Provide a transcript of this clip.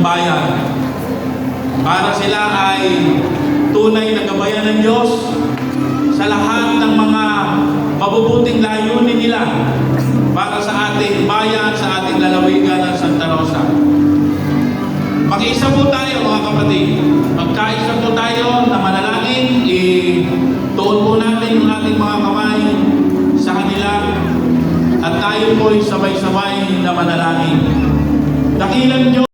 bayan. Para sila ay tunay na gabayan ng Diyos sa lahat ng mga mabubuting layunin nila para sa ating bayan, sa ating lalawigan ng Santa Rosa. Mag-isa po tayo mga kapatid. Magkaisa po tayo na manalangin. Ituon po natin yung ating mga kamay sa kanila at tayo po'y sabay-sabay na manalangin. Dakilang Diyos.